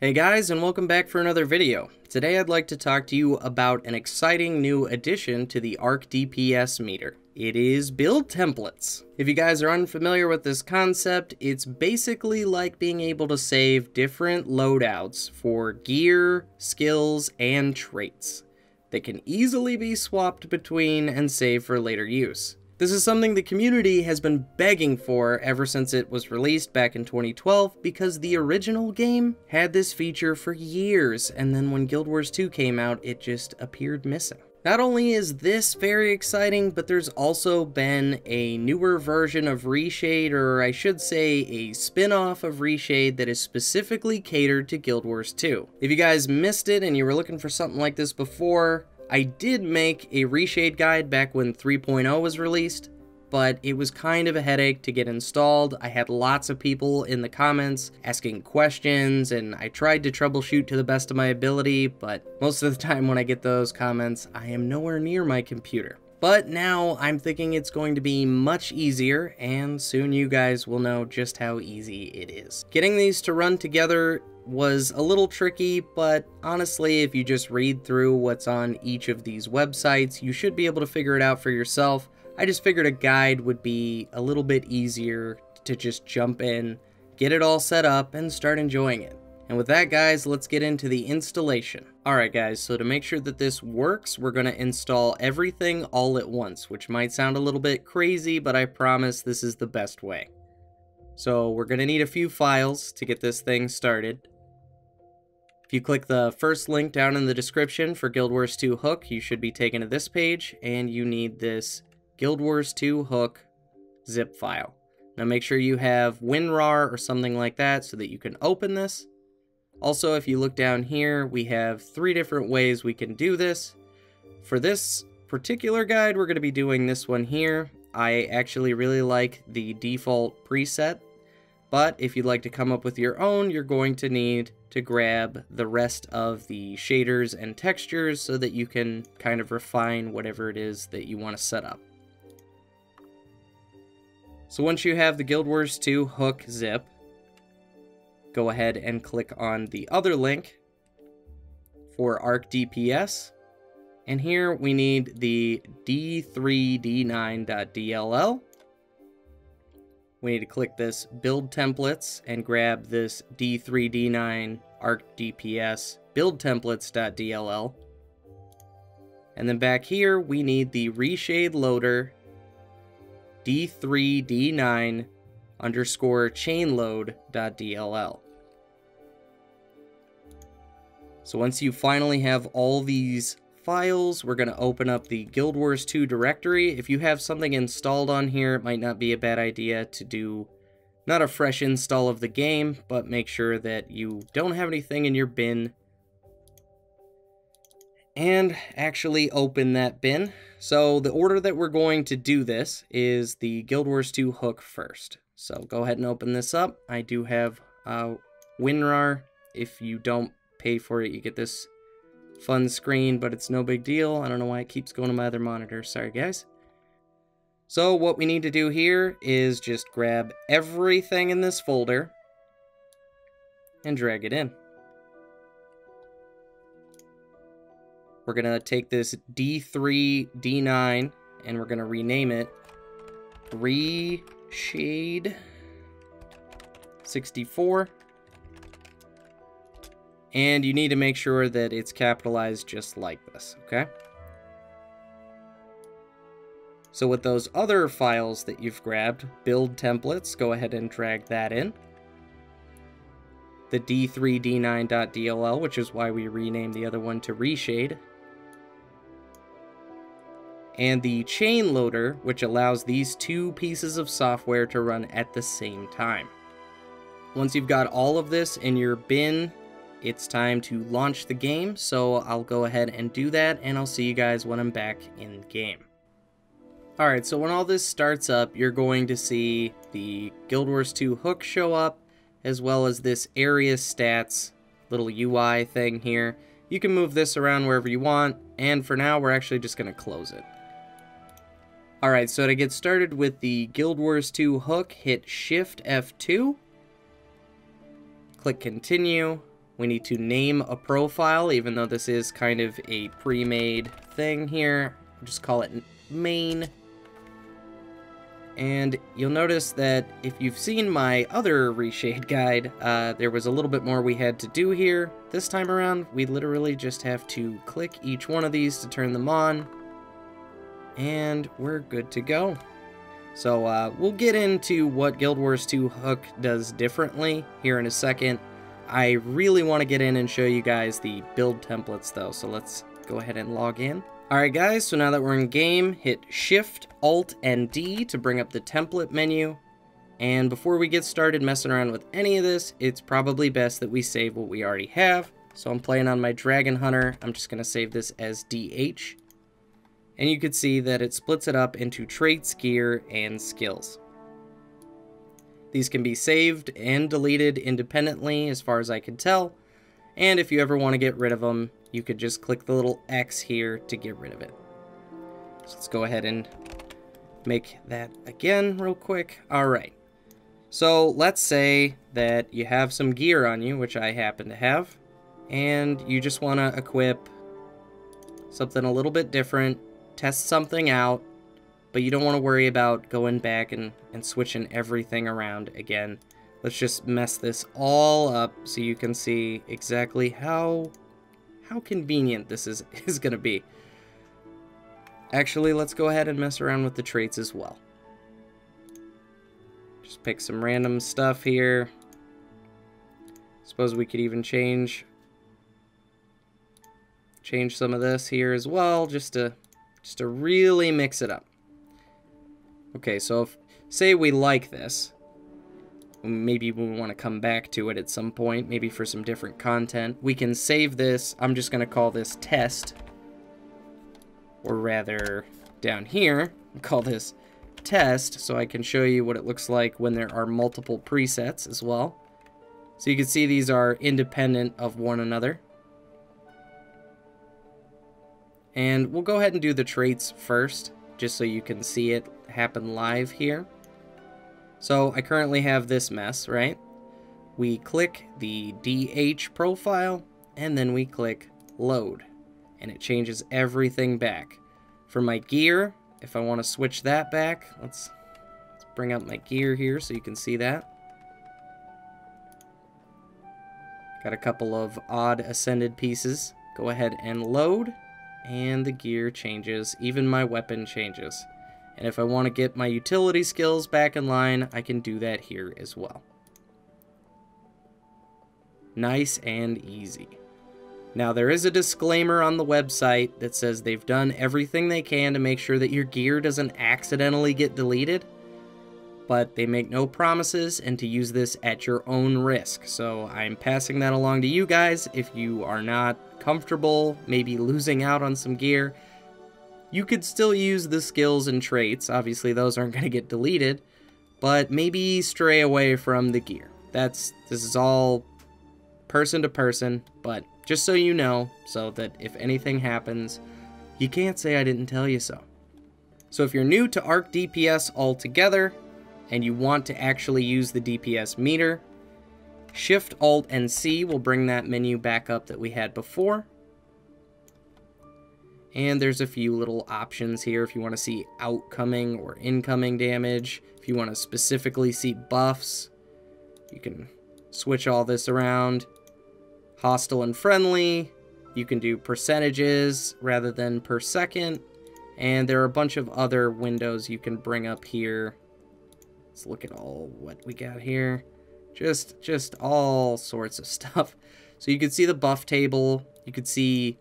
Hey guys, and welcome back for another video. Today I'd like to talk to you about an exciting new addition to the Arcdps meter. It is build templates. If you guys are unfamiliar with this concept, it's basically like being able to save different loadouts for gear, skills, and traits that can easily be swapped between and saved for later use. This is something the community has been begging for ever since it was released back in 2012 because the original game had this feature for years, and then when Guild Wars 2 came out, it just appeared missing. Not only is this very exciting, but there's also been a newer version of Reshade, or I should say a spin-off of Reshade that is specifically catered to Guild Wars 2. If you guys missed it and you were looking for something like this before, I did make a Reshade guide back when 3.0 was released, but it was kind of a headache to get installed. I had lots of people in the comments asking questions, and I tried to troubleshoot to the best of my ability, but most of the time when I get those comments, I am nowhere near my computer. But now I'm thinking it's going to be much easier, and soon you guys will know just how easy it is. Getting these to run together was a little tricky, but honestly, if you just read through what's on each of these websites, you should be able to figure it out for yourself. I just figured a guide would be a little bit easier to just jump in, get it all set up, and start enjoying it. And with that, guys, let's get into the installation. Alright guys, so to make sure that this works, we're going to install everything all at once, which might sound a little bit crazy, but I promise this is the best way. So we're going to need a few files to get this thing started. If you click the first link down in the description for Guild Wars 2 Hook, you should be taken to this page, and you need this Guild Wars 2 Hook zip file. Now make sure you have WinRAR or something like that so that you can open this. Also, if you look down here, we have 3 different ways we can do this. For this particular guide, we're going to be doing this one here. I actually really like the default preset, but if you'd like to come up with your own, you're going to need to grab the rest of the shaders and textures so that you can kind of refine whatever it is that you want to set up. So once you have the Guild Wars 2 Hook zip, go ahead and click on the other link for Arcdps, and here we need the d3d9.dll. We need to click this build templates and grab this d3d9 Arcdps build templates.dll. And then back here we need the Reshade loader d3d9 underscore chainload.dll. So once you finally have all these files, we're going to open up the Guild Wars 2 directory. If you have something installed on here, it might not be a bad idea to do not a fresh install of the game, but make sure that you don't have anything in your bin and actually open that bin. So the order that we're going to do this is the Guild Wars 2 Hook first. So go ahead and open this up. I do have WinRAR. If you don't pay for it, you get this fun screen, but it's no big deal. I don't know why it keeps going to my other monitor. Sorry, guys. So what we need to do here is just grab everything in this folder and drag it in. We're going to take this D3D9 and we're going to rename it Reshade 64. And you need to make sure that it's capitalized just like this, okay? So with those other files that you've grabbed, build templates, go ahead and drag that in. The d3d9.dll, which is why we renamed the other one to Reshade. And the chain loader, which allows these 2 pieces of software to run at the same time. Once you've got all of this in your bin, it's time to launch the game, so I'll go ahead and do that, and I'll see you guys when I'm back in game. Alright, so when all this starts up, you're going to see the Guild Wars 2 Hook show up, as well as this area stats little UI thing here. You can move this around wherever you want, and for now, we're actually just going to close it. Alright, so to get started with the Guild Wars 2 Hook, hit Shift F2, click Continue, We need to name a profile, even though this is kind of a pre-made thing here. I'll just call it main. And you'll notice that if you've seen my other Reshade guide, there was a little bit more we had to do here. This time around, we literally just have to click each one of these to turn them on, and we're good to go. So we'll get into what Guild Wars 2 Hook does differently here in a second. I really want to get in and show you guys the build templates though, so let's go ahead and log in. Alright guys, so now that we're in game, hit Shift, Alt, and D to bring up the template menu. And before we get started messing around with any of this, it's probably best that we save what we already have. So I'm playing on my Dragon Hunter. I'm just going to save this as DH. And you can see that it splits it up into traits, gear, and skills. These can be saved and deleted independently as far as I can tell. And if you ever want to get rid of them, you could just click the little X here to get rid of it. So let's go ahead and make that again real quick. Alright, so let's say that you have some gear on you, which I happen to have, and you just want to equip something a little bit different, test something out, but you don't want to worry about going back and switching everything around again. Let's just mess this all up so you can see exactly how convenient this is going to be. Actually, let's go ahead and mess around with the traits as well. Just pick some random stuff here. Suppose we could even change some of this here as well, just to really mix it up. Okay, so if, say we like this, maybe we want to come back to it at some point, maybe for some different content. We can save this. I'm just going to call this test. Or rather, down here, call this test, so I can show you what it looks like when there are multiple presets as well. So you can see these are independent of one another. And we'll go ahead and do the traits first, just so you can see it happen live here. So I currently have this mess, right? We click the DH profile, and then we click load, and it changes everything back. For my gear, if I want to switch that back, let's bring up my gear here so you can see that. Got a couple of odd ascended pieces. Go ahead and load, and the gear changes. Even my weapon changes. And if I want to get my utility skills back in line, I can do that here as well. Nice and easy. Now, there is a disclaimer on the website that says they've done everything they can to make sure that your gear doesn't accidentally get deleted, but they make no promises and to use this at your own risk. So I'm passing that along to you guys. If you are not comfortable maybe losing out on some gear, you could still use the skills and traits. Obviously, those aren't going to get deleted, but maybe stray away from the gear. This is all person to person, but just so you know, so that if anything happens, you can't say I didn't tell you so. So if you're new to Arcdps altogether, and you want to actually use the DPS meter, Shift, Alt, and C will bring that menu back up that we had before. And there's a few little options here if you want to see outcoming or incoming damage. If you want to specifically see buffs, you can switch all this around. Hostile and friendly, you can do percentages rather than per second. And there are a bunch of other windows you can bring up here. Let's look at all what we got here. Just all sorts of stuff. So you can see the buff table. You could see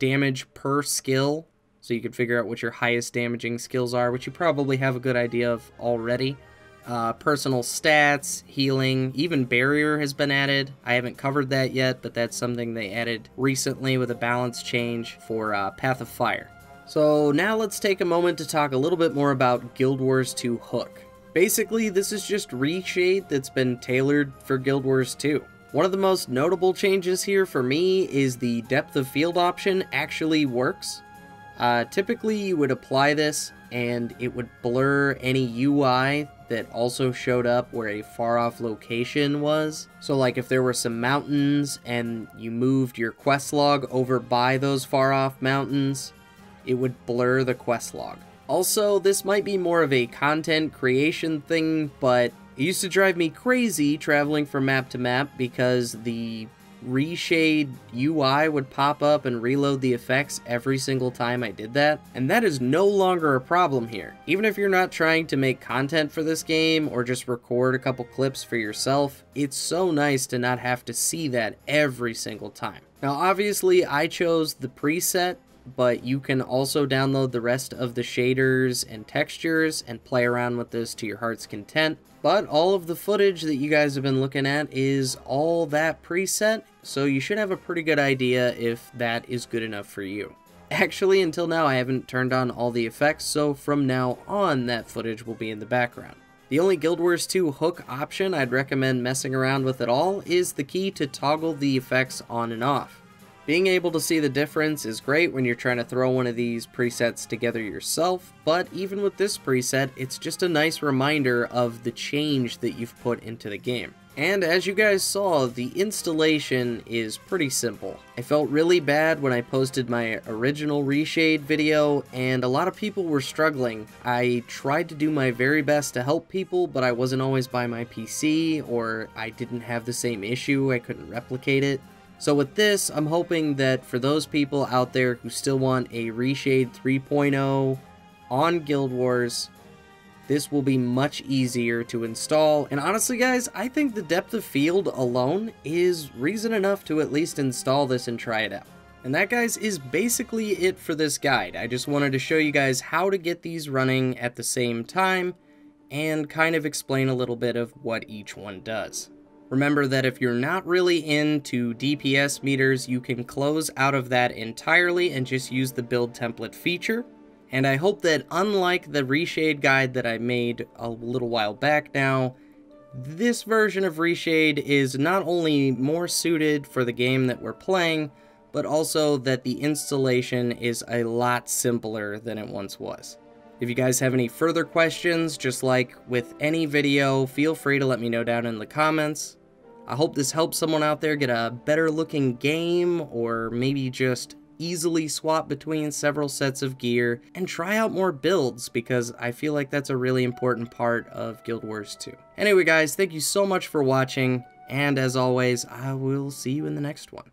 damage per skill, so you can figure out what your highest damaging skills are, which you probably have a good idea of already. Personal stats, healing, even barrier has been added. I haven't covered that yet, but that's something they added recently with a balance change for Path of Fire. So now let's take a moment to talk a little bit more about Guild Wars 2 Hook. Basically, this is just Reshade that's been tailored for Guild Wars 2. One of the most notable changes here for me is the depth of field option actually works. Typically you would apply this and it would blur any UI that also showed up where a far off location was. So like if there were some mountains and you moved your quest log over by those far off mountains, it would blur the quest log. Also, this might be more of a content creation thing, but it used to drive me crazy traveling from map to map because the Reshade UI would pop up and reload the effects every single time I did that, and that is no longer a problem here. Even if you're not trying to make content for this game or just record a couple clips for yourself, it's so nice to not have to see that every single time. Now obviously I chose the preset, but you can also download the rest of the shaders and textures and play around with this to your heart's content. But all of the footage that you guys have been looking at is all that preset, so you should have a pretty good idea if that is good enough for you. Actually, until now I haven't turned on all the effects, so from now on that footage will be in the background. The only Guild Wars 2 Hook option I'd recommend messing around with at all is the key to toggle the effects on and off. Being able to see the difference is great when you're trying to throw one of these presets together yourself, but even with this preset, it's just a nice reminder of the change that you've put into the game. And as you guys saw, the installation is pretty simple. I felt really bad when I posted my original Reshade video, and a lot of people were struggling. I tried to do my very best to help people, but I wasn't always by my PC, or I didn't have the same issue, I couldn't replicate it. So with this, I'm hoping that for those people out there who still want a Reshade 3.0 on Guild Wars, this will be much easier to install. And honestly guys, I think the depth of field alone is reason enough to at least install this and try it out. And that guys is basically it for this guide. I just wanted to show you guys how to get these running at the same time and kind of explain a little bit of what each one does. Remember that if you're not really into DPS meters, you can close out of that entirely and just use the build template feature. And I hope that unlike the Reshade guide that I made a little while back now, this version of Reshade is not only more suited for the game that we're playing, but also that the installation is a lot simpler than it once was. If you guys have any further questions, just like with any video, feel free to let me know down in the comments. I hope this helps someone out there get a better looking game, or maybe just easily swap between several sets of gear and try out more builds, because I feel like that's a really important part of Guild Wars 2. Anyway guys, thank you so much for watching, and as always, I will see you in the next one.